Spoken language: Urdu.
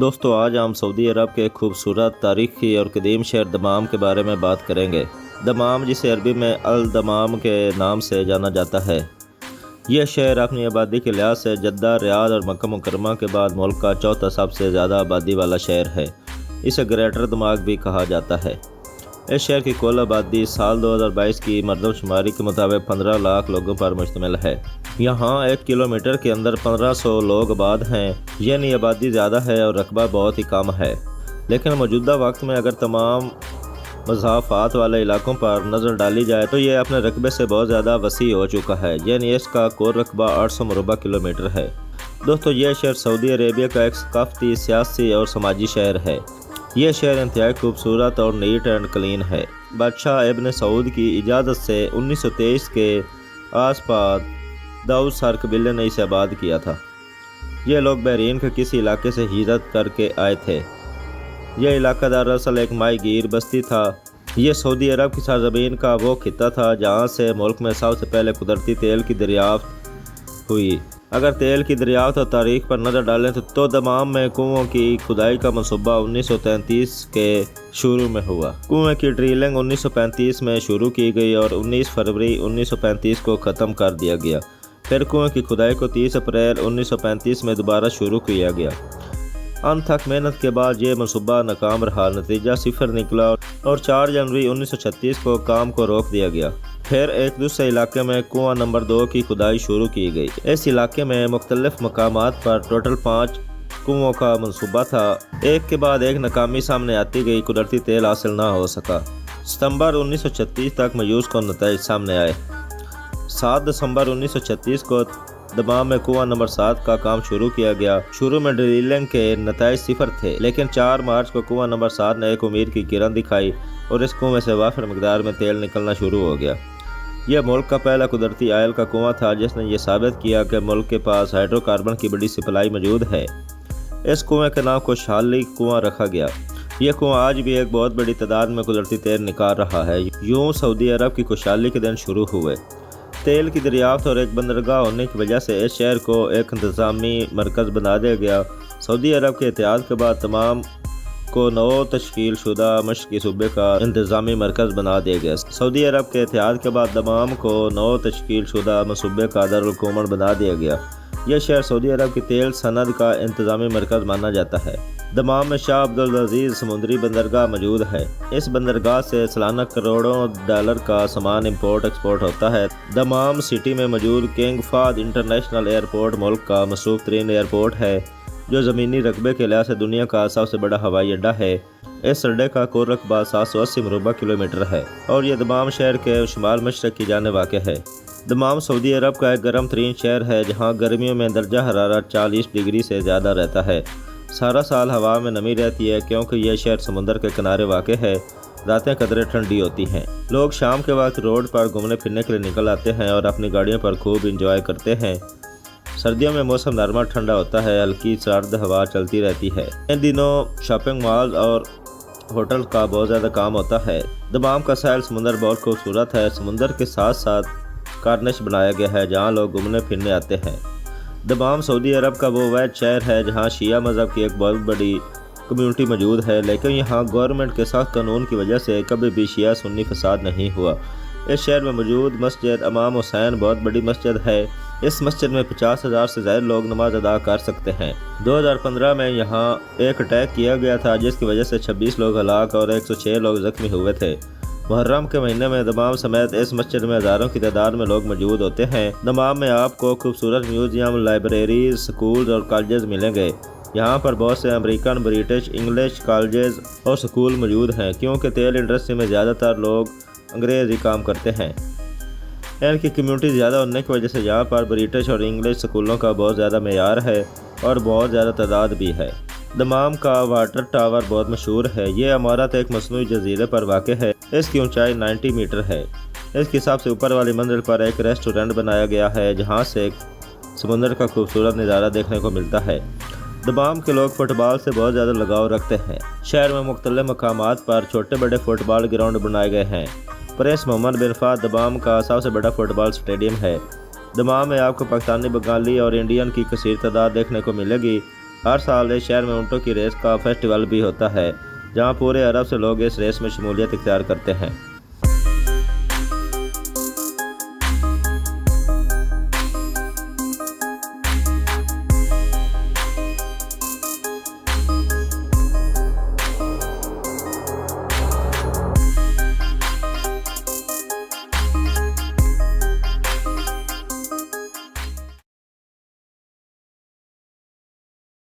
دوستو آج ہم سعودی عرب کے خوبصورت تاریخی اور قدیم شہر دمام کے بارے میں بات کریں گے۔ دمام جسے عربی میں الدمام کے نام سے جانا جاتا ہے، یہ شہر اپنی آبادی کے لحاظ سے جدہ، ریاض اور مکہ مکرمہ کے بعد ملک کا چوتھا سب سے زیادہ آبادی والا شہر ہے۔ اسے گریٹر دمام بھی کہا جاتا ہے۔ اس شہر کی کل آبادی سال 2022 کی مردم شماری کے مطابق 15 لاکھ لوگوں پر مشتمل ہے۔ یہاں 1 کلومیٹر کے اندر 1500 لوگ آباد ہیں، یعنی آبادی زیادہ ہے اور رقبہ بہت ہی کم ہے۔ لیکن موجودہ وقت میں اگر تمام مضافات والے علاقوں پر نظر ڈالی جائے تو یہ اپنے رقبے سے بہت زیادہ وسیع ہو چکا ہے، یعنی اس کا کل رقبہ 800 مربع کلومیٹر ہے۔ دوستو یہ شہر سعودی عربیہ کا ایک ثقافتی، سیاسی اور سماجی شہر ہے۔ یہ شہر انتہائی خوبصورت اور نیٹ اینڈ کلین ہے۔ بادشاہ ابن سعود کی اجازت سے 1923 کے آس پاس داؤد سر قبیلے نے اسے آباد کیا تھا۔ یہ لوگ بحرین کے کسی علاقے سے ہجرت کر کے آئے تھے۔ یہ علاقہ دراصل ایک ماہی گیر بستی تھا۔ یہ سعودی عرب کی سرزمین کا وہ خطہ تھا جہاں سے ملک میں سب سے پہلے قدرتی تیل کی دریافت ہوئی۔ اگر تیل کی دریافت اور تاریخ پر نظر ڈالیں تو دمام میں کنووں کی کھدائی کا منصوبہ 1933 کے شروع میں ہوا۔ کنویں کی ڈرلنگ 1935 میں شروع کی گئی اور 19 فروری 1935 کو ختم کر دیا گیا۔ پھر کنویں کی کھدائی کو 30 اپریل 1935 میں دوبارہ شروع کیا گیا۔ انتھک محنت کے بعد یہ منصوبہ ناکام رہا، نتیجہ صفر نکلا اور 4 جنوری 1936 کو کام کو روک دیا گیا۔ پھر ایک دوسرے علاقے میں کنواں نمبر 2 کی کھدائی شروع کی گئی۔ اس علاقے میں مختلف مقامات پر ٹوٹل 5 کنووں کا منصوبہ تھا۔ ایک کے بعد ایک ناکامی سامنے آتی گئی، قدرتی تیل حاصل نہ ہو سکا۔ ستمبر 1936 تک مایوس کن نتائج سامنے آئے۔ 7 دسمبر 1936 کو دمام میں کنواں نمبر 7 کا کام شروع کیا گیا۔ شروع میں ڈرلنگ کے نتائج صفر تھے، لیکن 4 مارچ کو کنواں نمبر 7 نے ایک امید کی کرن دکھائی اور اس کنویں سے وافر مقدار میں تیل نکلنا شروع ہو گیا۔ یہ ملک کا پہلا قدرتی آئل کا کنواں تھا جس نے یہ ثابت کیا کہ ملک کے پاس ہائیڈرو کاربن کی بڑی سپلائی موجود ہے۔ اس کنویں کے نام کو خوشحالی کنواں رکھا گیا۔ یہ کنواں آج بھی ایک بہت بڑی تعداد میں قدرتی تیل نکال رہا ہے۔ یوں سعودی عرب کی خوشحالی کے دن شروع ہوئے۔ تیل کی دریافت اور ایک بندرگاہ ہونے کی وجہ سے اس شہر کو ایک انتظامی مرکز بنا دیا گیا۔ سعودی عرب کے اتحاد کے بعد دمام کو نو تشکیل شدہ مشرقی صوبے کا انتظامی مرکز بنا دیا گیا۔ سعودی عرب کے اتحاد کے بعد دمام کو نو تشکیل شدہ صوبے کا دارالحکومت بنا دیا گیا۔ یہ شہر سعودی عرب کی تیل صنعت کا انتظامی مرکز مانا جاتا ہے۔ دمام میں شاہ عبدالعزیز سمندری بندرگاہ موجود ہے۔ اس بندرگاہ سے سالانہ کروڑوں ڈالر کا سامان امپورٹ ایکسپورٹ ہوتا ہے۔ دمام سٹی میں موجود کنگ فہد انٹرنیشنل ایئرپورٹ ملک کا مصروف ترین ایئرپورٹ ہے، جو زمینی رقبے کے لحاظ سے دنیا کا سب سے بڑا ہوائی اڈہ ہے۔ اس اڈے کا کل رقبہ 780 مربع کلومیٹر ہے اور یہ دمام شہر کے شمال مشرق کی جانب واقع ہے۔ دمام سعودی عرب کا ایک گرم ترین شہر ہے جہاں گرمیوں میں درجہ حرارت 40 ڈگری سے زیادہ رہتا ہے۔ سارا سال ہوا میں نمی رہتی ہے کیونکہ یہ شہر سمندر کے کنارے واقع ہے۔ راتیں قدرے ٹھنڈی ہوتی ہیں۔ لوگ شام کے وقت روڈ پر گھومنے پھرنے کے لیے نکل آتے ہیں اور اپنی گاڑیوں پر خوب انجوائے کرتے ہیں۔ سردیوں میں موسم نرما ٹھنڈا ہوتا ہے، ہلکی سرد ہوا چلتی رہتی ہے۔ ان دنوں شاپنگ مال اور ہوٹل کا بہت زیادہ کام ہوتا ہے۔ دمام کا ساحل سمندر بہت خوبصورت ہے۔ سمندر کے ساتھ ساتھ کارنش بنایا گیا ہے جہاں لوگ گھومنے پھرنے آتے ہیں۔ دمام سعودی عرب کا وہ واحد شہر ہے جہاں شیعہ مذہب کی ایک بہت بڑی کمیونٹی موجود ہے، لیکن یہاں گورنمنٹ کے سخت قانون کی وجہ سے کبھی بھی شیعہ سنی فساد نہیں ہوا۔ اس شہر میں موجود مسجد امام حسین بہت بڑی مسجد ہے۔ اس مسجد میں 50,000 سے زائد لوگ نماز ادا کر سکتے ہیں۔ 2015 میں یہاں ایک اٹیک کیا گیا تھا جس کی وجہ سے 26 لوگ ہلاک اور 106 لوگ زخمی ہوئے تھے۔ محرم کے مہینے میں دمام سمیت اس مسجد میں ہزاروں کی تعداد میں لوگ موجود ہوتے ہیں۔ دمام میں آپ کو خوبصورت میوزیم، لائبریریز، سکولز اور کالجز ملیں گے۔ یہاں پر بہت سے امریکن، برٹش، انگلش کالجز اور سکول موجود ہیں کیونکہ تیل انڈسٹری میں زیادہ تر لوگ انگریزی کام کرتے ہیں۔ ان کی کمیونٹی زیادہ ہونے کی وجہ سے یہاں پر برٹش اور انگلش سکولوں کا بہت زیادہ معیار ہے اور بہت زیادہ تعداد بھی ہے۔ دمام کا واٹر ٹاور بہت مشہور ہے۔ یہ عمارت ایک مصنوعی جزیرے پر واقع ہے۔ اس کی اونچائی 90 میٹر ہے۔ اس کی سب سے اوپر والی منزل پر ایک ریسٹورنٹ بنایا گیا ہے جہاں سے سمندر کا خوبصورت نظارہ دیکھنے کو ملتا ہے۔ دمام کے لوگ فٹ بال سے بہت زیادہ لگاؤ رکھتے ہیں۔ شہر میں مختلف مقامات پر چھوٹے بڑے فٹ بال گراؤنڈ بنائے گئے ہیں۔ پرنس محمد بن فہد دمام کا سب سے بڑا فٹ بال اسٹیڈیم ہے۔ دمام میں آپ کو پاکستانی، بنگالی اور انڈین کی کثیر تعداد دیکھنے کو ملے گی۔ ہر سال اس شہر میں اونٹوں کی ریس کا فیسٹیول بھی ہوتا ہے، جہاں پورے عرب سے لوگ اس ریس میں شمولیت اختیار کرتے ہیں۔